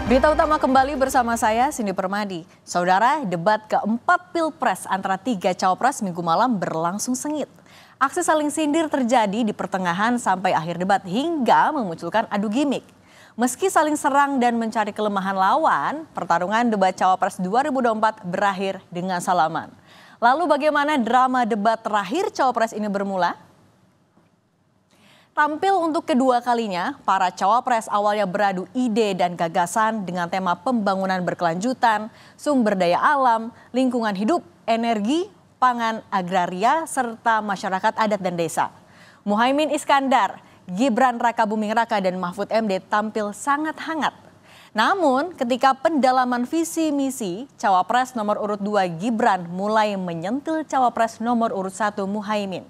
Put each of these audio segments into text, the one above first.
Berita utama kembali bersama saya, Cindy Permadi. Saudara, debat keempat Pilpres antara tiga cawapres Minggu malam berlangsung sengit. Aksi saling sindir terjadi di pertengahan sampai akhir debat hingga memunculkan adu gimmick. Meski saling serang dan mencari kelemahan lawan, pertarungan debat cawapres 2024 berakhir dengan salaman. Lalu bagaimana drama debat terakhir cawapres ini bermula? Tampil untuk kedua kalinya, para cawapres awalnya beradu ide dan gagasan dengan tema pembangunan berkelanjutan, sumber daya alam, lingkungan hidup, energi, pangan, agraria, serta masyarakat adat dan desa. Muhaimin Iskandar, Gibran Rakabuming Raka, dan Mahfud MD tampil sangat hangat. Namun ketika pendalaman visi misi, cawapres nomor urut 2 Gibran mulai menyentil cawapres nomor urut 1 Muhaimin.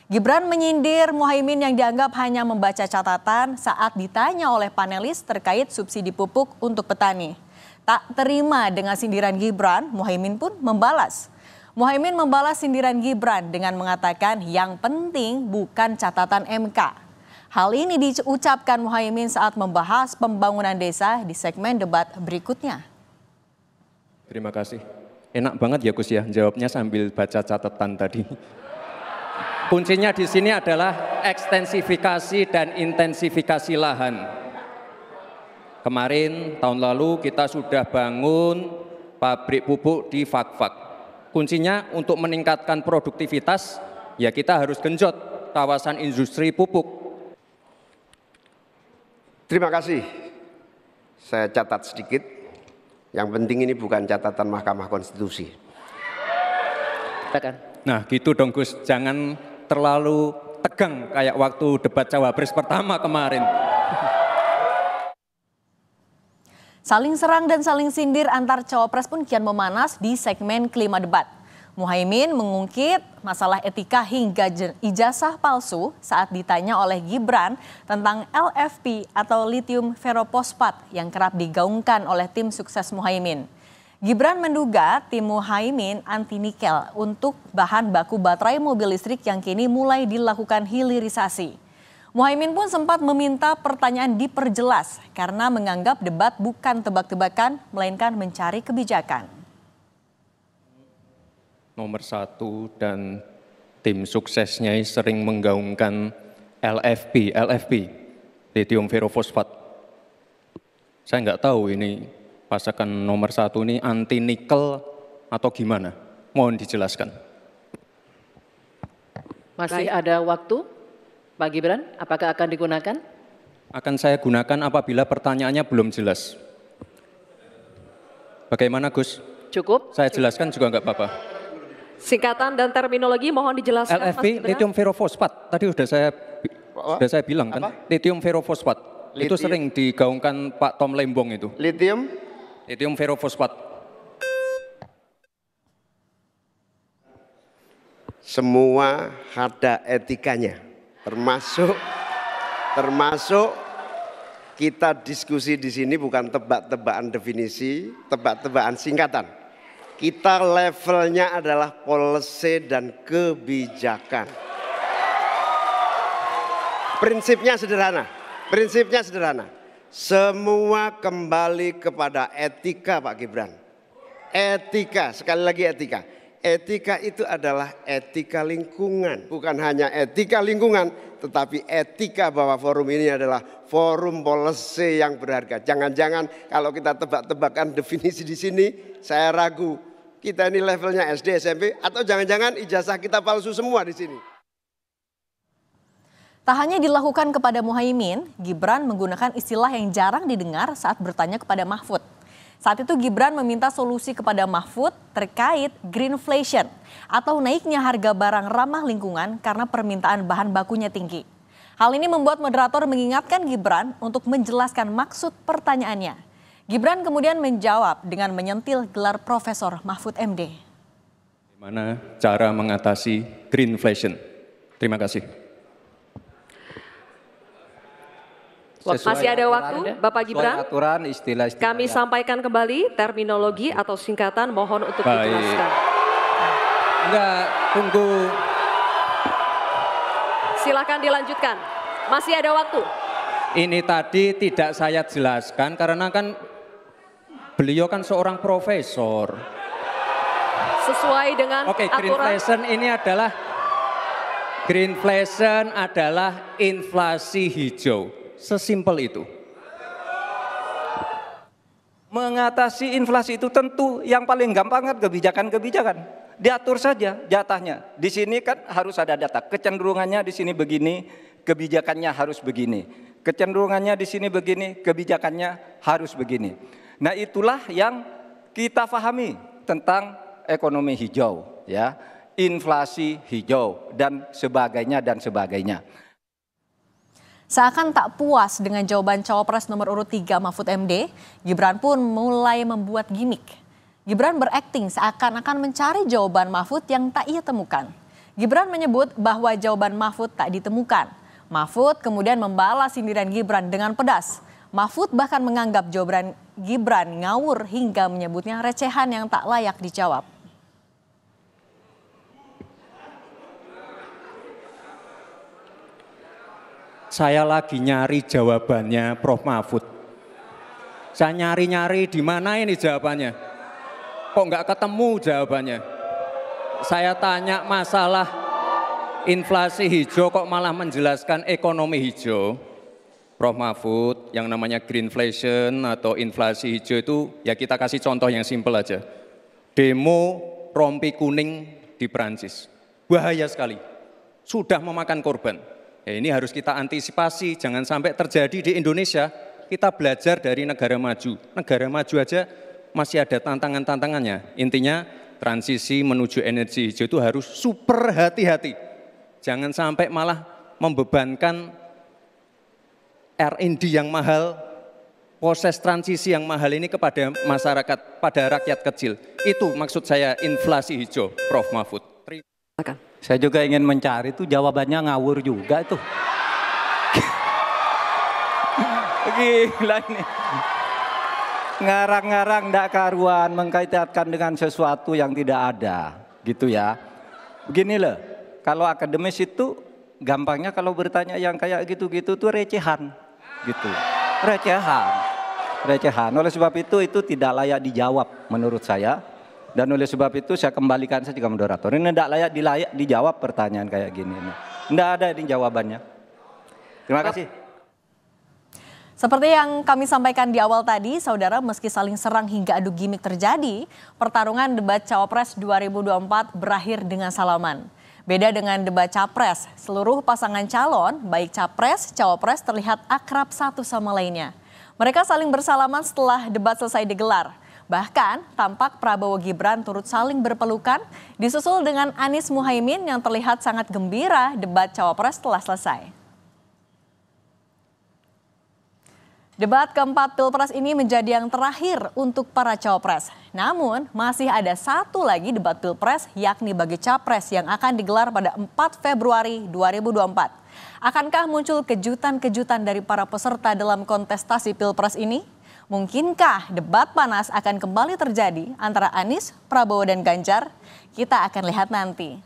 Gibran menyindir Muhaimin yang dianggap hanya membaca catatan saat ditanya oleh panelis terkait subsidi pupuk untuk petani. Tak terima dengan sindiran Gibran, Muhaimin pun membalas. Muhaimin membalas sindiran Gibran dengan mengatakan yang penting bukan catatan MK. Hal ini diucapkan Muhaimin saat membahas pembangunan desa di segmen debat berikutnya. Terima kasih. Enak banget ya Gus ya, jawabnya sambil baca catatan tadi. Kuncinya di sini adalah ekstensifikasi dan intensifikasi lahan. Kemarin tahun lalu kita sudah bangun pabrik pupuk di Fak-Fak. Kuncinya untuk meningkatkan produktivitas, ya kita harus genjot kawasan industri pupuk. Terima kasih. Saya catat sedikit. Yang penting ini bukan catatan Mahkamah Konstitusi. Nah gitu dong Gus, jangan terlalu tegang kayak waktu debat cawapres pertama kemarin. Saling serang dan saling sindir antar cawapres pun kian memanas di segmen kelima debat. Muhaimin mengungkit masalah etika hingga ijazah palsu saat ditanya oleh Gibran tentang LFP atau lithium ferrophosphate yang kerap digaungkan oleh tim sukses Muhaimin. Gibran menduga tim Muhaimin anti nikel untuk bahan baku baterai mobil listrik yang kini mulai dilakukan hilirisasi. Muhaimin pun sempat meminta pertanyaan diperjelas karena menganggap debat bukan tebak-tebakan melainkan mencari kebijakan. Nomor 1 dan tim suksesnya sering menggaungkan LFP, lithium ferrophosphate. Saya nggak tahu ini pasangan nomor 1 ini anti nikel atau gimana? Mohon dijelaskan. Masih ada waktu, Pak Gibran, apakah akan digunakan? Akan saya gunakan apabila pertanyaannya belum jelas. Bagaimana Gus? Cukup? Saya jelaskan juga nggak apa-apa. Singkatan dan terminologi mohon dijelaskan. LFP, lithium ferrophosphate. Tadi sudah saya bilang kan, lithium ferrophosphate. Itu sering digaungkan Pak Tom Lembong itu. Lithium ferrophosphate. Semua ada etikanya, termasuk kita diskusi di sini bukan tebak-tebakan definisi, tebak-tebakan singkatan. Kita levelnya adalah policy dan kebijakan. Prinsipnya sederhana. Semua kembali kepada etika Pak Gibran. Etika, sekali lagi etika. Etika itu adalah etika lingkungan. Bukan hanya etika lingkungan, tetapi etika bahwa forum ini adalah forum policy yang berharga. Jangan-jangan kalau kita tebak-tebakan definisi di sini, saya ragu. Kita ini levelnya SD, SMP, atau jangan-jangan ijazah kita palsu semua di sini. Tak hanya dilakukan kepada Muhaimin, Gibran menggunakan istilah yang jarang didengar saat bertanya kepada Mahfud. Saat itu Gibran meminta solusi kepada Mahfud terkait greenflation atau naiknya harga barang ramah lingkungan karena permintaan bahan bakunya tinggi. Hal ini membuat moderator mengingatkan Gibran untuk menjelaskan maksud pertanyaannya. Gibran kemudian menjawab dengan menyentil gelar Profesor Mahfud MD. Bagaimana cara mengatasi greenflation? Terima kasih. Masih ada waktu, Bapak Gibran. Aturan, istilah. Kami sampaikan kembali terminologi atau singkatan, mohon untuk dijelaskan. Enggak, tunggu. Silakan dilanjutkan. Masih ada waktu. Ini tadi tidak saya jelaskan karena kan Beliau kan seorang profesor. Sesuai dengan Oke, greenflation adalah inflasi hijau. Sesimpel itu. Mengatasi inflasi itu tentu yang paling gampang kan kebijakan-kebijakan. Diatur saja jatahnya. Di sini kan harus ada data. Kecenderungannya di sini begini, kebijakannya harus begini. Kecenderungannya di sini begini, kebijakannya harus begini. Nah, itulah yang kita pahami tentang ekonomi hijau, ya, inflasi hijau dan sebagainya dan sebagainya. Seakan tak puas dengan jawaban cawapres nomor urut 3 Mahfud MD, Gibran pun mulai membuat gimmick. Gibran berakting seakan-akan mencari jawaban Mahfud yang tak ia temukan. Gibran menyebut bahwa jawaban Mahfud tak ditemukan. Mahfud kemudian membalas sindiran Gibran dengan pedas. Mahfud bahkan menganggap jawaban Gibran ngawur hingga menyebutnya recehan yang tak layak dijawab. Saya lagi nyari jawabannya Prof. Mahfud. Saya nyari-nyari di mana ini jawabannya. Kok nggak ketemu jawabannya. Saya tanya masalah inflasi hijau kok malah menjelaskan ekonomi hijau. Prof. Mahfud, yang namanya greenflation atau inflasi hijau itu ya kita kasih contoh yang simpel aja. Demo rompi kuning di Perancis. Bahaya sekali. Sudah memakan korban. Ya, ini harus kita antisipasi, jangan sampai terjadi di Indonesia. Kita belajar dari negara maju. Negara maju aja masih ada tantangan-tantangannya. Intinya transisi menuju energi hijau itu harus super hati-hati. Jangan sampai malah membebankan R&D yang mahal, proses transisi yang mahal ini kepada masyarakat, pada rakyat kecil. Itu maksud saya inflasi hijau, Prof. Mahfud. Saya juga ingin mencari tuh jawabannya ngawur juga tuh. Gila ini. Ngarang-ngarang ndak karuan mengkaitkan dengan sesuatu yang tidak ada, gitu ya. Begini loh, kalau akademis itu gampangnya kalau bertanya yang kayak gitu-gitu tuh recehan, gitu. Recehan. Oleh sebab itu tidak layak dijawab menurut saya. Dan oleh sebab itu saya kembalikan saja ke moderator. Ini tidak layak dijawab pertanyaan kayak gini. Tidak ada ini jawabannya. Terima kasih. Seperti yang kami sampaikan di awal tadi, saudara, meski saling serang hingga adu gimik terjadi, pertarungan debat Cawapres 2024 berakhir dengan salaman. Beda dengan debat Capres, seluruh pasangan calon, baik Capres, Cawapres terlihat akrab satu sama lainnya. Mereka saling bersalaman setelah debat selesai digelar. Bahkan tampak Prabowo Gibran turut saling berpelukan, disusul dengan Anies Muhaimin yang terlihat sangat gembira debat Cawapres telah selesai. Debat keempat Pilpres ini menjadi yang terakhir untuk para Cawapres. Namun masih ada satu lagi debat Pilpres yakni bagi Capres yang akan digelar pada 4 Februari 2024. Akankah muncul kejutan-kejutan dari para peserta dalam kontestasi Pilpres ini? Mungkinkah debat panas akan kembali terjadi antara Anies, Prabowo, dan Ganjar? Kita akan lihat nanti.